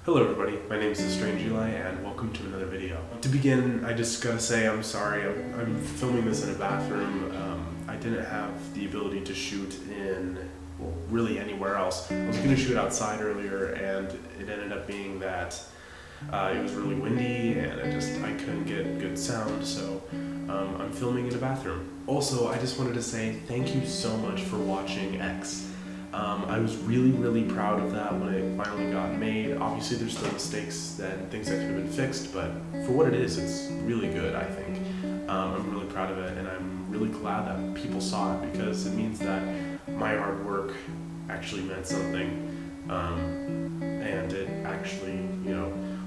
Hello everybody, my name is Strange Eli and welcome to another video. To begin, I just gotta say I'm sorry, I'm filming this in a bathroom. I didn't have the ability to shoot in, well, really anywhere else. I was gonna shoot outside earlier and it ended up being that it was really windy and I couldn't get good sound, so I'm filming in a bathroom. Also, I just wanted to say thank you so much for watching X. I was really proud of that when it finally got made. Obviously there's still mistakes and things that could have been fixed, but for what it is, it's really good, I think. I'm really proud of it, and I'm really glad that people saw it because it means that my hard work actually meant something. And it actually,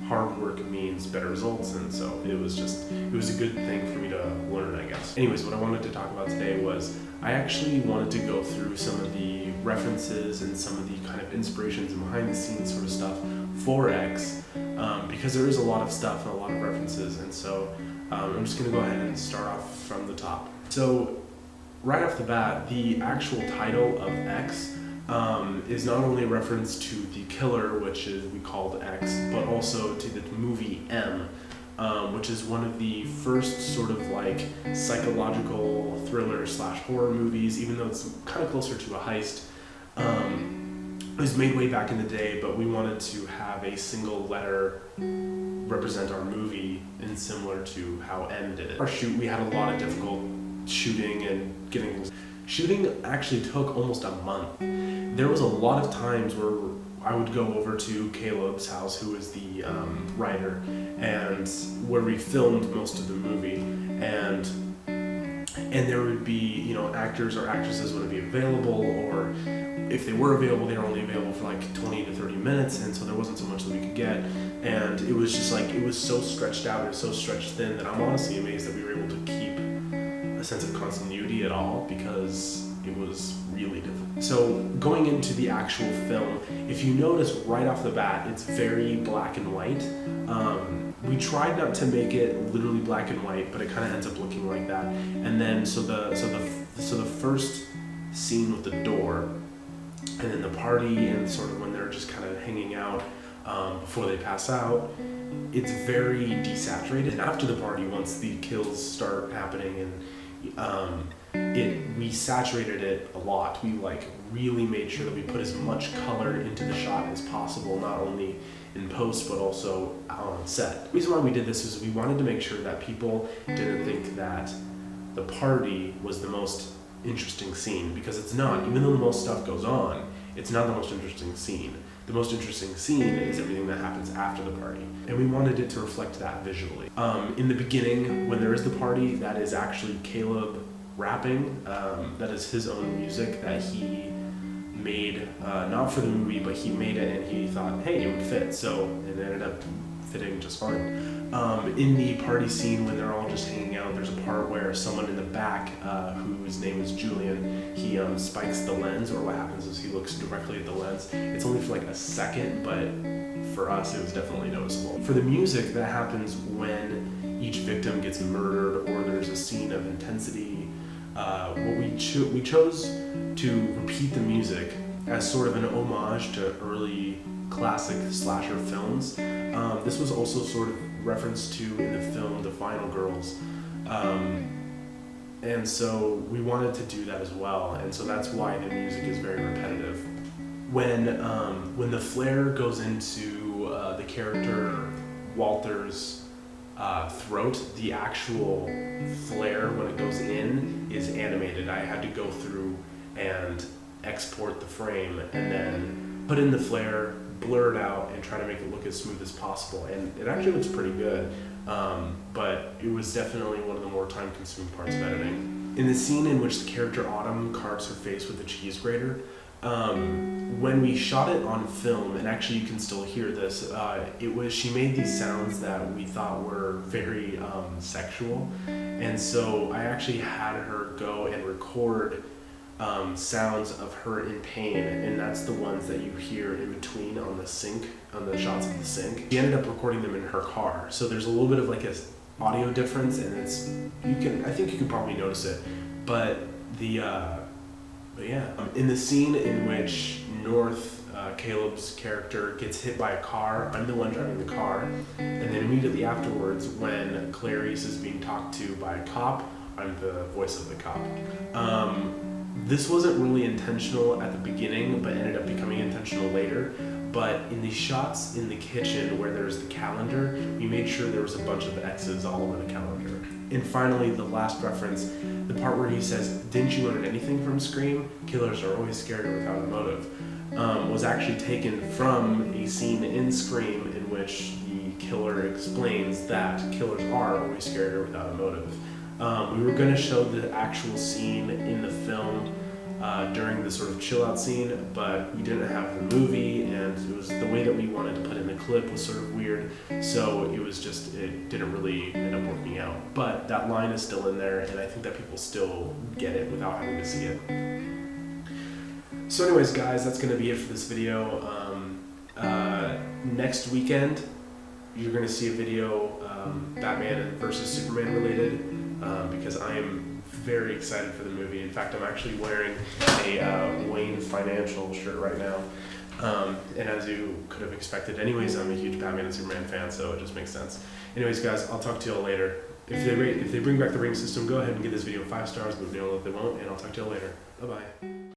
hard work means better results, and so it was a good thing for me to learn, I guess. Anyways, what I wanted to talk about today was I actually wanted to go through some of the references and some of the kind of inspirations and behind the scenes sort of stuff for X, because there is a lot of stuff and a lot of references, and so I'm just going to go ahead and start off from the top. So right off the bat, the actual title of X is not only a reference to the killer, which we called X, but also to the movie M, which is one of the first sort of like psychological thriller / horror movies, even though it's kind of closer to a heist. It was made way back in the day, but we wanted to have a single letter represent our movie, and similar to how M did it. Our shoot, we had a lot of difficult shooting and getting. Shooting actually took almost a month. There was a lot of times where I would go over to Caleb's house, who is the writer, and where we filmed most of the movie, and there would be, actors or actresses wouldn't be available, or if they were available, they were only available for like 20 to 30 minutes, and so there wasn't so much that we could get, and it was just like, it was so stretched out and so stretched thin that I'm honestly amazed that we were able to keep a sense of continuity at all, because it was really difficult. So going into the actual film, if you notice right off the bat, it's very black and white. We tried not to make it literally black and white, but it kind of ends up looking like that. And then so the first scene with the door, and then the party, and sort of when they're just kind of hanging out before they pass out, it's very desaturated. And after the party, once the kills start happening, and we saturated it a lot. We really made sure that we put as much color into the shot as possible, not only in post but also on set. The reason why we did this is we wanted to make sure that people didn't think that the party was the most interesting scene, because it's not. Even though the most stuff goes on, it's not the most interesting scene. The most interesting scene is everything that happens after the party, and we wanted it to reflect that visually. In the beginning, when there is the party, that is actually Caleb rapping. That is his own music that he made, not for the movie, but he made it and he thought, hey, it would fit, so it ended up fitting just fine. In the party scene, when they're all just hanging out, there's a part where someone in the back, whose name is Julian, he spikes the lens, or what happens is he looks directly at the lens. It's only for like a second, but for us it was definitely noticeable. For the music, that happens when each victim gets murdered or there's a scene of intensity. We chose to repeat the music as sort of an homage to early classic slasher films. This was also sort of referenced to in the film The Final Girls, and so we wanted to do that as well, and so that's why the music is very repetitive. When the flare goes into the character Walter's throat, the actual flare when it goes in is animated. I had to go through and export the frame and then put in the flare, blur it out, and try to make it look as smooth as possible, and it actually looks pretty good, but it was definitely one of the more time-consuming parts of editing. In the scene in which the character Autumn carves her face with a cheese grater, when we shot it on film, and actually you can still hear this, she made these sounds that we thought were very sexual, and so I actually had her go and record sounds of her in pain, and that's the ones that you hear in between on the sink, on the shots of the sink. She ended up recording them in her car, so there's a little bit of like a audio difference, and I think you can probably notice it, but yeah, in the scene in which North Caleb's character gets hit by a car. I'm the one driving the car. And then immediately afterwards, when Clarice is being talked to by a cop, I'm the voice of the cop. This wasn't really intentional at the beginning, but ended up becoming intentional later. But in the shots in the kitchen where there's the calendar, we made sure there was a bunch of X's all over the calendar. And finally, the last reference, the part where he says, "Didn't you learn anything from Scream? Killers are always scared without a motive," was actually taken from a scene in Scream in which the killer explains that killers are always scared without a motive. We were going to show the actual scene in the film during the sort of chill out scene, but we didn't have the movie, and it was the way that we wanted to put in the clip was sort of weird, so it didn't really end up working out. But that line is still in there, and I think that people still get it without having to see it. So anyways, guys, that's going to be it for this video. Next weekend, you're going to see a video Batman versus Superman related, because I am very excited for the movie. In fact, I'm actually wearing a Wayne Financial shirt right now. And as you could have expected anyways, I'm a huge Batman and Superman fan, so it just makes sense. Anyways, guys, I'll talk to you all later. If they bring back the ring system, go ahead and give this video 5 stars, but if they won't, and I'll talk to you all later. Bye-bye.